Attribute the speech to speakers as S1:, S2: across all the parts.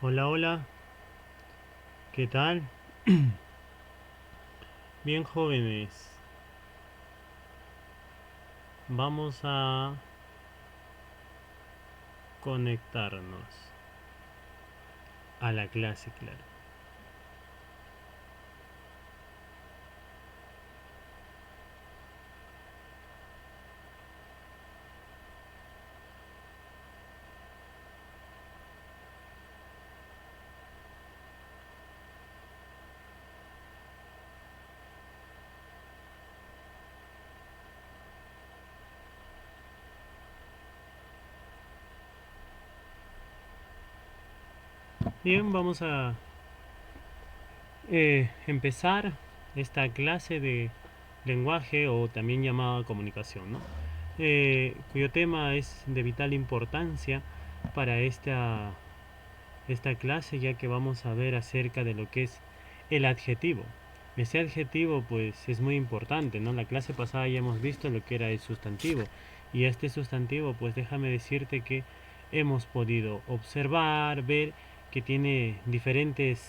S1: Hola, hola, ¿qué tal? Bien, jóvenes, vamos a conectarnos a la clase, claro. Bien, vamos a empezar esta clase de lenguaje o también llamada comunicación, ¿no? Cuyo tema es de vital importancia para esta clase, ya que vamos a ver acerca de lo que es el adjetivo. Ese adjetivo pues es muy importante, ¿no? La clase pasada ya hemos visto lo que era el sustantivo, y este sustantivo pues déjame decirte que hemos podido observar, ver que tiene diferentes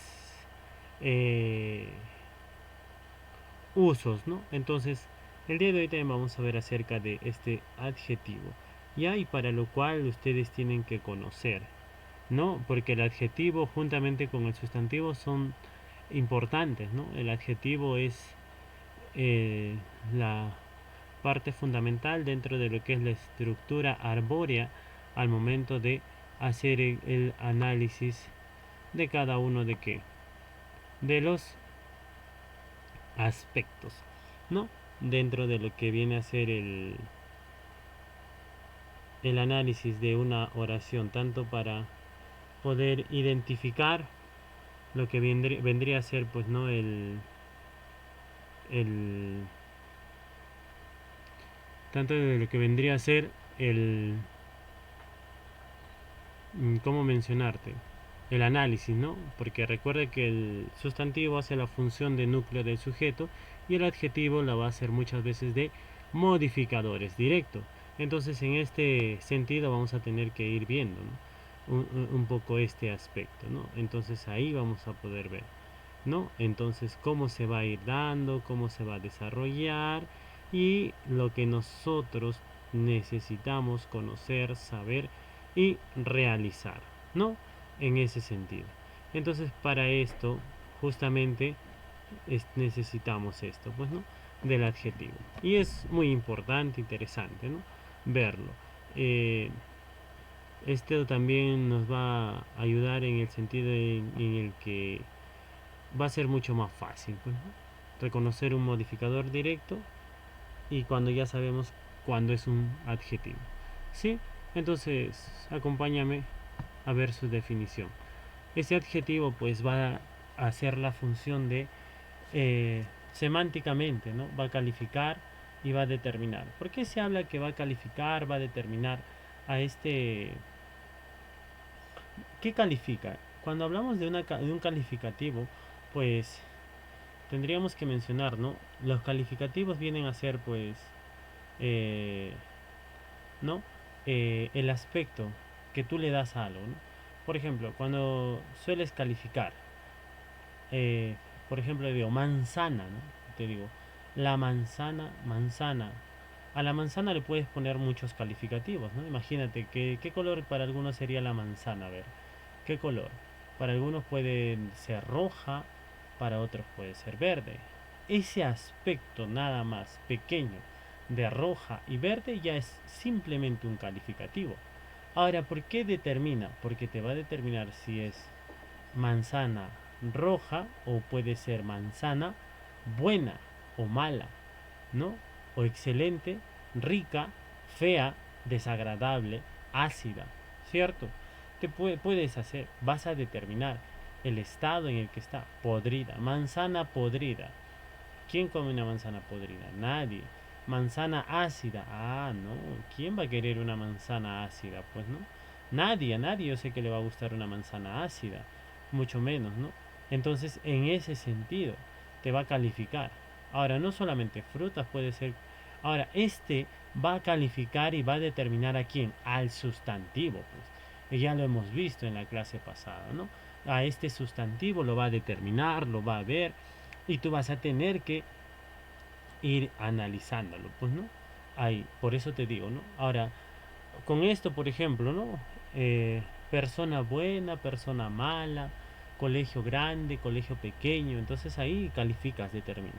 S1: eh, usos, ¿no? Entonces, el día de hoy también vamos a ver acerca de este adjetivo, ya, y para lo cual ustedes tienen que conocer, ¿no? Porque el adjetivo juntamente con el sustantivo son importantes, ¿no? El adjetivo es la parte fundamental dentro de lo que es la estructura arbórea al momento de hacer el análisis de cada uno de los aspectos, ¿no? Dentro de lo que viene a ser el análisis de una oración, tanto para poder identificar lo que vendría a ser, pues, ¿no? El tanto de lo que vendría a ser el, ¿cómo mencionarte? El análisis, ¿no? Porque recuerda que el sustantivo hace la función de núcleo del sujeto y el adjetivo la va a hacer muchas veces de modificadores directo. Entonces, en este sentido vamos a tener que ir viendo, ¿no? Un poco este aspecto, ¿no? Entonces ahí vamos a poder ver, ¿no? Entonces, cómo se va a ir dando, cómo se va a desarrollar y lo que nosotros necesitamos conocer, saber y realizar, ¿no? En ese sentido. Entonces, para esto, justamente, necesitamos esto, pues, ¿no? Del adjetivo. Y es muy importante, interesante, ¿no? Verlo. Eh, Esto también nos va a ayudar en el sentido en el que va a ser mucho más fácil, pues, ¿no? Reconocer un modificador directo y cuando ya sabemos cuándo es un adjetivo. ¿Sí? Entonces, acompáñame a ver su definición. Este adjetivo pues va a hacer la función de semánticamente, ¿no? Va a calificar y va a determinar. ¿Por qué se habla que va a calificar, va a determinar a este? ¿Qué califica? Cuando hablamos de un calificativo, pues tendríamos que mencionar, ¿no? Los calificativos vienen a ser, pues, eh, ¿no? El aspecto que tú le das a algo, ¿no? Por ejemplo, cuando sueles calificar, eh, por ejemplo, digo manzana, ¿no? Te digo, la manzana, manzana. A la manzana le puedes poner muchos calificativos, ¿no? Imagínate, ¿qué color para algunos sería la manzana? A ver, ¿qué color? Para algunos puede ser roja, para otros puede ser verde. Ese aspecto nada más pequeño de roja y verde ya es simplemente un calificativo. Ahora, ¿por qué determina? Porque te va a determinar si es manzana roja o puede ser manzana buena o mala, ¿no? O excelente, rica, fea, desagradable, ácida, ¿cierto? Puedes hacer, vas a determinar el estado en el que está, podrida, manzana podrida. ¿Quién come una manzana podrida? Nadie. Manzana ácida. Ah, no. ¿Quién va a querer una manzana ácida? Pues no. Nadie, a nadie yo sé que le va a gustar una manzana ácida. Mucho menos, ¿no? Entonces, en ese sentido, te va a calificar. Ahora, no solamente frutas, puede ser. Ahora, este va a calificar y va a determinar a quién, al sustantivo, pues. Y ya lo hemos visto en la clase pasada, ¿no? a este sustantivo, lo va a determinar, lo va a ver, y tú vas a tener que ir analizándolo, pues, ¿no? Ahí, por eso te digo, ¿no? Ahora, con esto, por ejemplo, ¿no? Persona buena, persona mala, colegio grande, colegio pequeño, entonces ahí calificas, determina.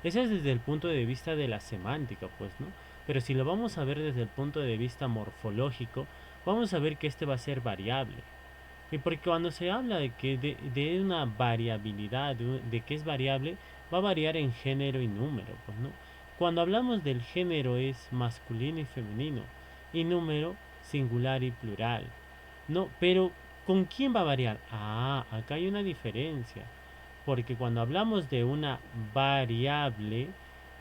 S1: Eso es desde el punto de vista de la semántica, pues, ¿no? Pero si lo vamos a ver desde el punto de vista morfológico, vamos a ver que este va a ser variable. Y porque cuando se habla de que de una variabilidad, de que es variable, va a variar en género y número, pues, ¿no? Cuando hablamos del género es masculino y femenino, y número singular y plural. No, pero ¿con quién va a variar? Ah, acá hay una diferencia, porque cuando hablamos de una variable,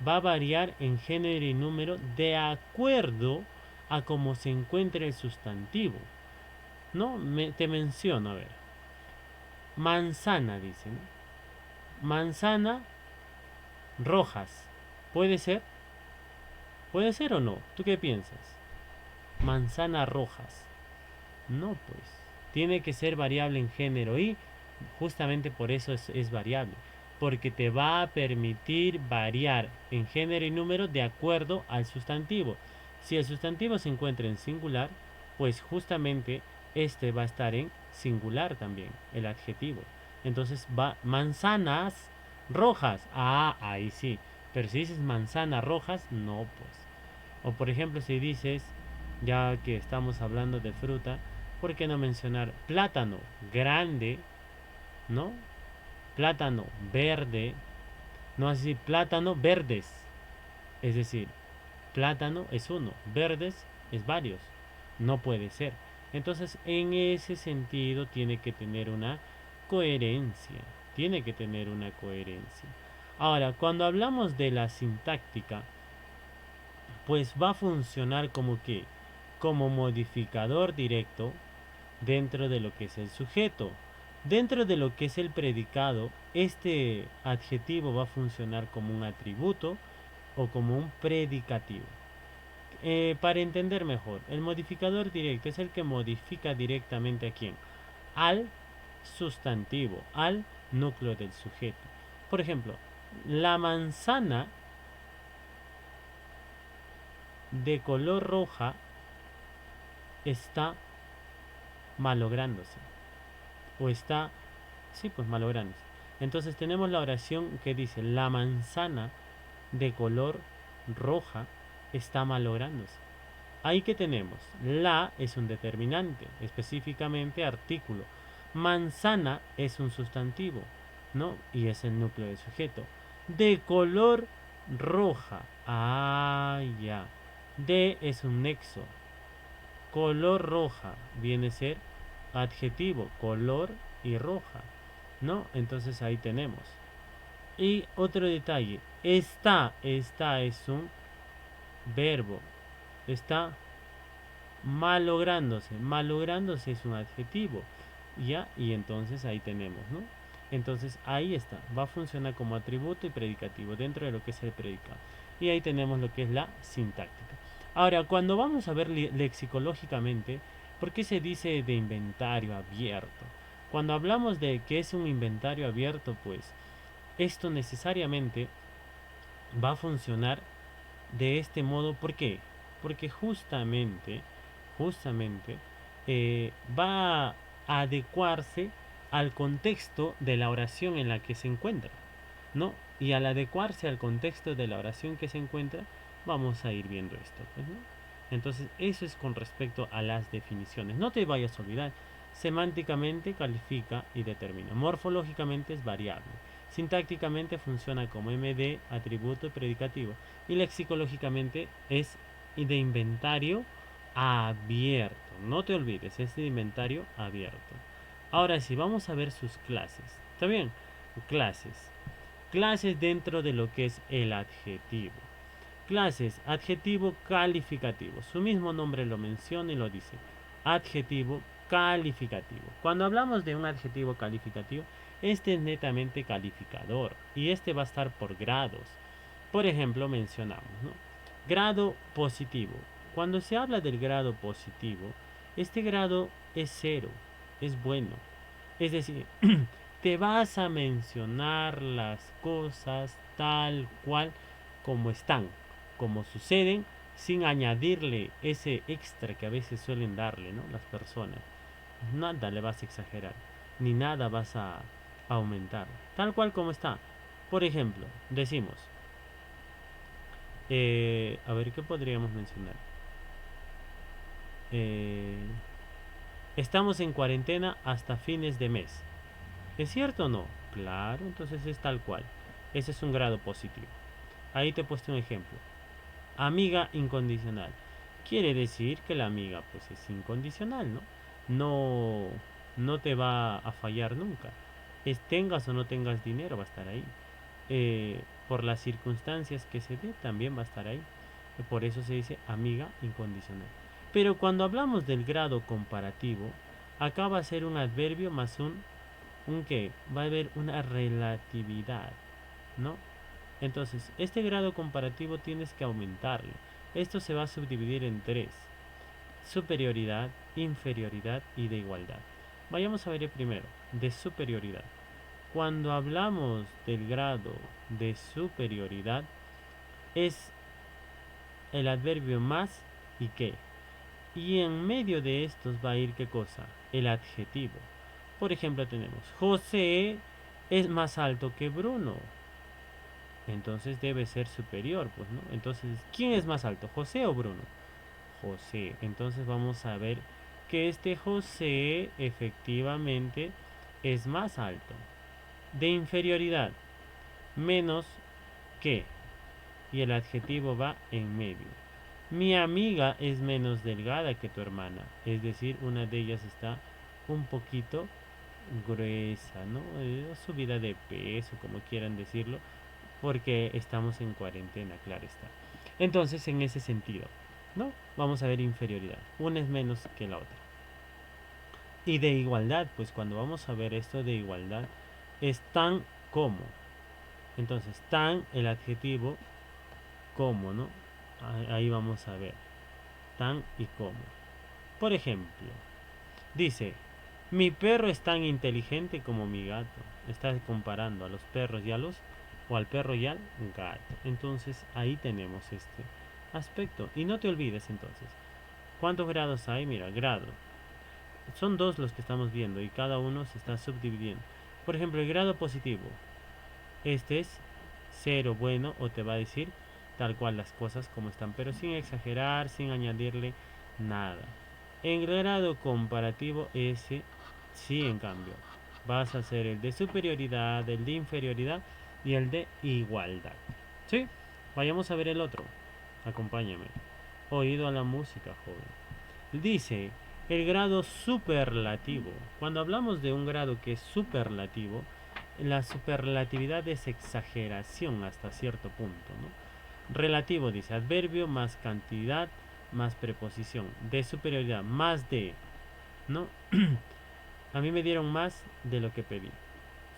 S1: va a variar en género y número de acuerdo a cómo se encuentre el sustantivo. No, te menciono, a ver. Manzana, dicen. Manzana rojas. ¿Puede ser? ¿Puede ser o no? ¿Tú qué piensas? Manzana rojas. No, pues. Tiene que ser variable en género y justamente por eso es variable. Porque te va a permitir variar en género y número de acuerdo al sustantivo. Si el sustantivo se encuentra en singular, pues justamente este va a estar en singular también, el adjetivo. Entonces va manzanas rojas. Ah, ahí sí. Pero si dices manzanas rojas, no, pues. O por ejemplo, si dices, ya que estamos hablando de fruta, ¿por qué no mencionar plátano grande, ¿no? Plátano verde, no así, plátano verdes. Es decir, plátano es uno, verdes es varios. No puede ser. Entonces, en ese sentido, tiene que tener una coherencia. Tiene que tener una coherencia. Ahora, cuando hablamos de la sintáctica, pues va a funcionar como que, como modificador directo dentro de lo que es el sujeto. Dentro de lo que es el predicado, este adjetivo va a funcionar como un atributo o como un predicativo. Para entender mejor, el modificador directo es el que modifica directamente a quién, al sustantivo, al núcleo del sujeto. Por ejemplo, la manzana de color roja está malográndose o está, sí, pues malográndose. Entonces tenemos la oración que dice la manzana de color roja está malográndose. Ahí que tenemos, la es un determinante, específicamente artículo. Manzana es un sustantivo, ¿no? Y es el núcleo del sujeto. De color roja. Ah, ya. De es un nexo. Color roja viene a ser adjetivo, color y roja, ¿no? Entonces ahí tenemos. Y otro detalle, está es un verbo, está malográndose es un adjetivo, ya, y entonces ahí tenemos, ¿no? Entonces ahí está, va a funcionar como atributo y predicativo dentro de lo que es el predicado. Y ahí tenemos lo que es la sintáctica. Ahora, cuando vamos a ver lexicológicamente, ¿por qué se dice de inventario abierto? Cuando hablamos de que es un inventario abierto, pues esto necesariamente va a funcionar de este modo. ¿Por qué? Porque justamente va a adecuarse al contexto de la oración en la que se encuentra, ¿no? Y al adecuarse al contexto de la oración que se encuentra, vamos a ir viendo esto, pues, ¿no? Entonces, eso es con respecto a las definiciones. No te vayas a olvidar. Semánticamente califica y determina. Morfológicamente es variable. Sintácticamente funciona como MD, atributo y predicativo. Y lexicológicamente es de inventario abierto. No te olvides, es de inventario abierto. Ahora sí, vamos a ver sus clases. ¿Está bien? Clases. Clases dentro de lo que es el adjetivo. Clases, adjetivo calificativo. Su mismo nombre lo menciona y lo dice. Adjetivo calificativo. Cuando hablamos de un adjetivo calificativo, este es netamente calificador y este va a estar por grados. Por ejemplo, mencionamos, ¿no? Grado positivo. Cuando se habla del grado positivo, este grado es cero, es bueno. Es decir, te vas a mencionar las cosas tal cual como están, como suceden, sin añadirle ese extra que a veces suelen darle, ¿no? Las personas. Nada le vas a exagerar, ni nada vas a aumentar, tal cual como está. Por ejemplo, decimos, a ver, ¿qué podríamos mencionar? Eh, Estamos en cuarentena hasta fines de mes. ¿Es cierto o no? Claro, entonces es tal cual. Ese es un grado positivo. Ahí te he puesto un ejemplo. Amiga incondicional. Quiere decir que la amiga pues es incondicional, ¿no? No, no te va a fallar nunca. Tengas o no tengas dinero, va a estar ahí. Por las circunstancias que se dé, también va a estar ahí. Por eso se dice amiga incondicional. Pero cuando hablamos del grado comparativo, acá va a ser un adverbio más un qué, va a haber una relatividad, ¿no? Entonces, este grado comparativo tienes que aumentarle. Esto se va a subdividir en tres: superioridad, inferioridad y de igualdad. Vayamos a ver el primero, de superioridad. Cuando hablamos del grado de superioridad, es el adverbio más y qué. Y en medio de estos va a ir qué cosa, el adjetivo. Por ejemplo, tenemos José es más alto que Bruno. Entonces debe ser superior, pues, ¿no? Entonces, ¿quién es más alto, José o Bruno? José. Entonces vamos a ver que este José efectivamente es más alto. De inferioridad, menos que. Y el adjetivo va en medio. Mi amiga es menos delgada que tu hermana. Es decir, una de ellas está un poquito gruesa, ¿no? Subida de peso, como quieran decirlo, porque estamos en cuarentena, claro está. Entonces, en ese sentido, ¿no? Vamos a ver inferioridad. Una es menos que la otra. Y de igualdad, pues cuando vamos a ver esto de igualdad, es tan como. Entonces, tan el adjetivo como, ¿no? Ahí vamos a ver. Tan y como. Por ejemplo, dice, mi perro es tan inteligente como mi gato. Está comparando a los perros y a los, o al perro y al gato. Entonces ahí tenemos este aspecto. Y no te olvides entonces, ¿cuántos grados hay? Mira, grado. Son dos los que estamos viendo y cada uno se está subdividiendo. Por ejemplo, el grado positivo. Este es cero bueno o te va a decir tal cual las cosas como están, pero sin exagerar, sin añadirle nada. En grado comparativo, ese sí, en cambio, vas a hacer el de superioridad, el de inferioridad y el de igualdad. ¿Sí? Vayamos a ver el otro. Acompáñame. Oído a la música, joven. Dice el grado superlativo. Cuando hablamos de un grado que es superlativo, la superlatividad es exageración hasta cierto punto, ¿no? Relativo dice adverbio más cantidad más preposición. De superioridad más de, ¿no? A mí me dieron más de lo que pedí.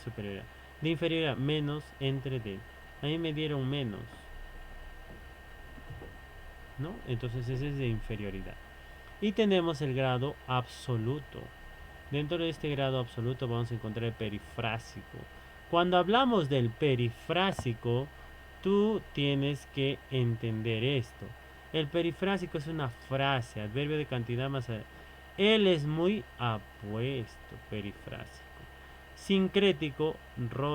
S1: Superioridad. De inferioridad menos entre de. A mí me dieron menos, ¿no? Entonces ese es de inferioridad. Y tenemos el grado absoluto. Dentro de este grado absoluto vamos a encontrar el perifrásico. Cuando hablamos del perifrásico, tú tienes que entender esto. El perifrásico es una frase, adverbio de cantidad más. Él es muy apuesto, perifrásico. Sincrético,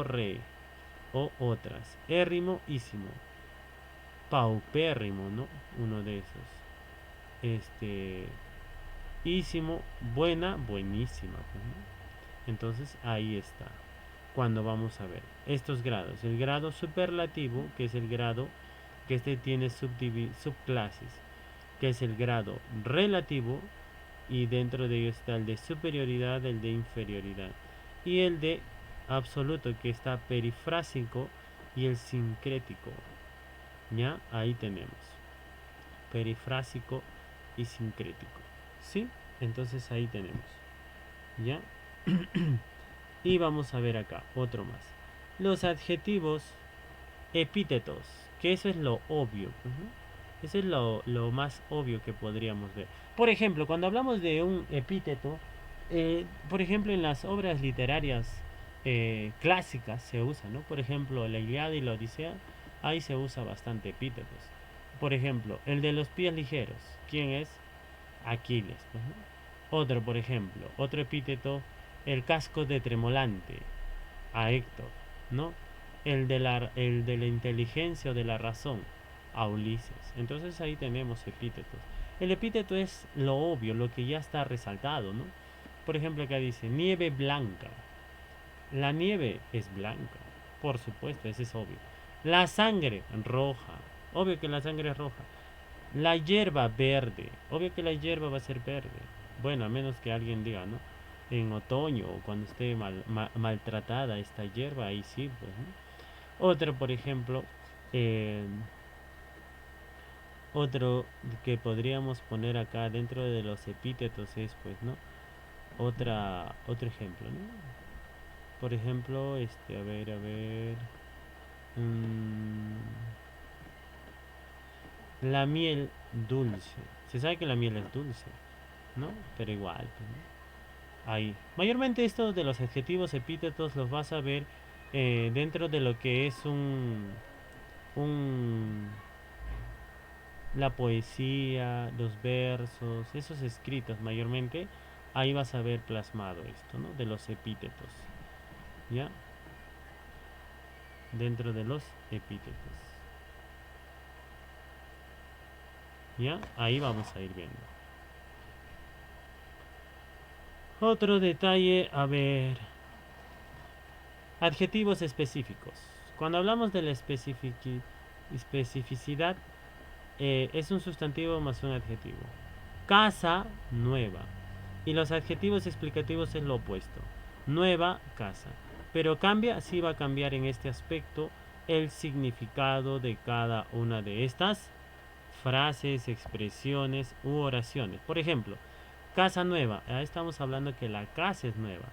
S1: re o otras. Érrimo, ísimo. Paupérrimo, ¿no? Uno de esos. Este, ísimo, buena, buenísima, pues, ¿no? Entonces ahí está. Cuando vamos a ver estos grados, el grado superlativo, que es el grado que este tiene subclases, que es el grado relativo, y dentro de ello está el de superioridad, el de inferioridad y el de absoluto, que está perifrásico, y el sincrético. Ya ahí tenemos perifrásico y sincrético, ¿sí? Entonces ahí tenemos, ¿ya? Y vamos a ver acá otro más. Los adjetivos epítetos, que eso es lo obvio, pues, ¿no? Eso es lo más obvio que podríamos ver. Por ejemplo, cuando hablamos de un epíteto, Por ejemplo, en las obras literarias clásicas se usa, ¿no? Por ejemplo, la Ilíada y la Odisea, ahí se usa bastante epítetos. Por ejemplo, el de los pies ligeros, ¿quién es? Aquiles, pues, ¿no? Otro, por ejemplo, otro epíteto, el casco de Tremolante, a Héctor, ¿no? El de la inteligencia o de la razón, a Ulises. Entonces ahí tenemos epítetos. El epíteto es lo obvio, lo que ya está resaltado, ¿no? Por ejemplo, acá dice nieve blanca. La nieve es blanca, por supuesto, ese es obvio. La sangre roja, obvio que la sangre es roja. La hierba verde, obvio que la hierba va a ser verde. Bueno, a menos que alguien diga, ¿no? En otoño o cuando esté maltratada esta hierba, ahí sí, pues, ¿no? Otro, por ejemplo, eh, otro que podríamos poner acá dentro de los epítetos es, pues, ¿no? Otro ejemplo, ¿no? Por ejemplo, a ver. mm, la miel dulce. Se sabe que la miel es dulce, ¿no? Pero igual, pues, ¿no? Ahí. Mayormente estos de los adjetivos epítetos los vas a ver dentro de lo que es un la poesía, los versos, esos escritos mayormente, ahí vas a ver plasmado esto, ¿no? De los epítetos, ¿ya? Dentro de los epítetos, ¿ya? Ahí vamos a ir viendo. Otro detalle, a ver, adjetivos específicos. Cuando hablamos de la especificidad, es un sustantivo más un adjetivo. Casa, nueva. Y los adjetivos explicativos es lo opuesto. Nueva casa. Pero cambia, sí va a cambiar en este aspecto el significado de cada una de estas frases, expresiones u oraciones. Por ejemplo, casa nueva. Ahí estamos hablando que la casa es nueva,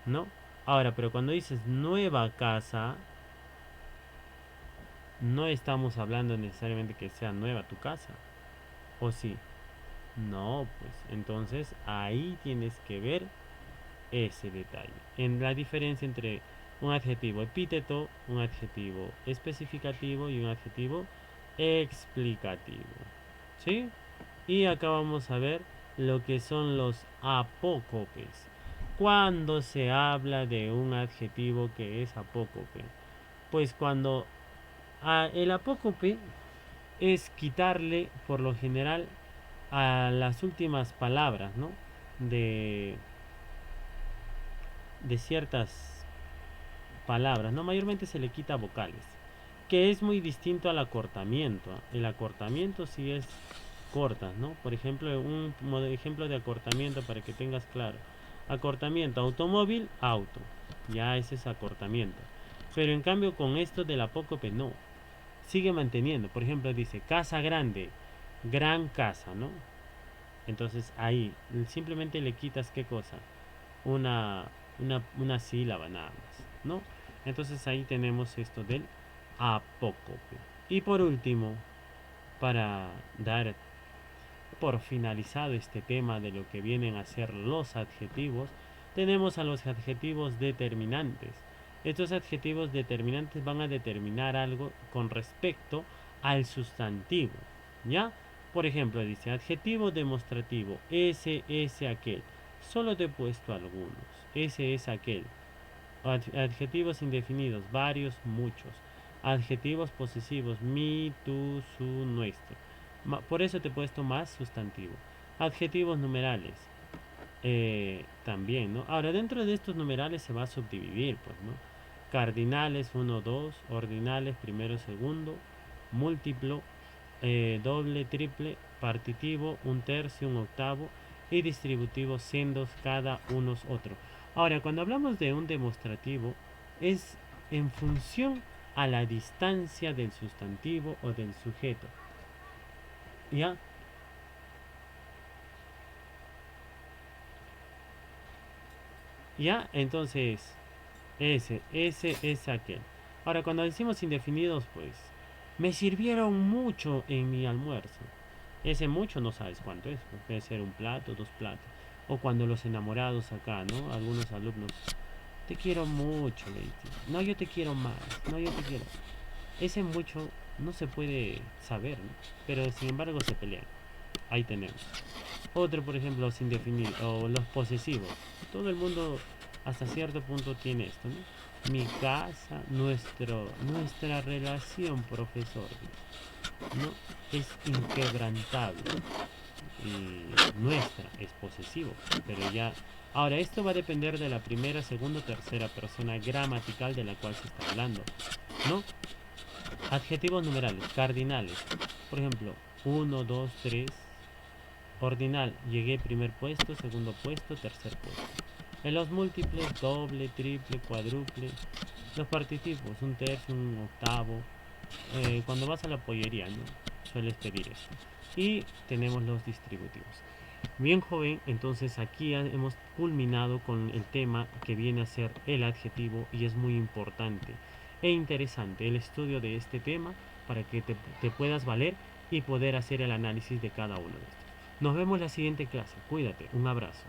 S1: ¿no? Ahora, pero cuando dices nueva casa, no estamos hablando necesariamente que sea nueva tu casa. ¿O sí? No, pues entonces ahí tienes que ver ese detalle. En la diferencia entre un adjetivo epíteto, un adjetivo especificativo y un adjetivo explicativo. ¿Sí? Y acá vamos a ver lo que son los apócopes. Cuando se habla de un adjetivo que es apócope, pues cuando el apócope es quitarle por lo general a las últimas palabras, ¿no? De, de ciertas palabras, ¿no? Mayormente se le quita vocales, que es muy distinto al acortamiento. El acortamiento sí es cortas, ¿no? Por ejemplo, un ejemplo de acortamiento para que tengas claro. Acortamiento, automóvil, auto. Ya ese es acortamiento. Pero en cambio con esto del apócope no. Sigue manteniendo. Por ejemplo, dice casa grande, gran casa, ¿no? Entonces ahí simplemente le quitas qué cosa, una, una sílaba nada más, ¿no? Entonces ahí tenemos esto del apócope. Y por último, para dar por finalizado este tema de lo que vienen a ser los adjetivos, tenemos a los adjetivos determinantes. Estos adjetivos determinantes van a determinar algo con respecto al sustantivo, ¿ya? Por ejemplo, dice adjetivo demostrativo, ese es aquel. Solo te he puesto algunos. Ese es aquel. Adjetivos indefinidos, varios, muchos. Adjetivos posesivos, mi, tú, su, nuestro. Por eso te he puesto más sustantivo. Adjetivos numerales, también, ¿no? Ahora, dentro de estos numerales se va a subdividir, pues, ¿no? Cardinales, uno, 2, ordinales, primero, segundo, múltiplo, doble, triple, partitivo, un tercio, un octavo y distributivos sendos, cada unos otro. Ahora, cuando hablamos de un demostrativo, es en función a la distancia del sustantivo o del sujeto. ¿Ya? ¿Ya? Entonces, ese es aquel. Ahora, cuando decimos indefinidos, pues, me sirvieron mucho en mi almuerzo. Ese mucho no sabes cuánto es. Puede ser un plato, dos platos. O cuando los enamorados acá, ¿no? Algunos alumnos, te quiero mucho, le dicen. No, yo te quiero más. No, yo te quiero. Ese mucho no se puede saber, ¿no? Pero sin embargo se pelean. Ahí tenemos. Otro, por ejemplo, los indefinidos o los posesivos. Todo el mundo hasta cierto punto tiene esto, ¿no? Mi casa, nuestra relación, profesor, ¿no? Es inquebrantable. Y nuestra es posesivo, pero ya. Ahora, esto va a depender de la primera, segunda o tercera persona gramatical de la cual se está hablando, ¿no? Adjetivos numerales, cardinales. Por ejemplo, uno, 2, 3. Ordinal, llegué primer puesto, segundo puesto, tercer puesto. En los múltiples, doble, triple, cuádruple. Los participos, un tercio, un octavo. Cuando vas a la pollería, ¿no? Sueles pedir esto. Y tenemos los distributivos. Bien, joven, entonces aquí hemos culminado con el tema que viene a ser el adjetivo y es muy importante e interesante el estudio de este tema para que te puedas valer y poder hacer el análisis de cada uno de estos. Nos vemos en la siguiente clase. Cuídate. Un abrazo.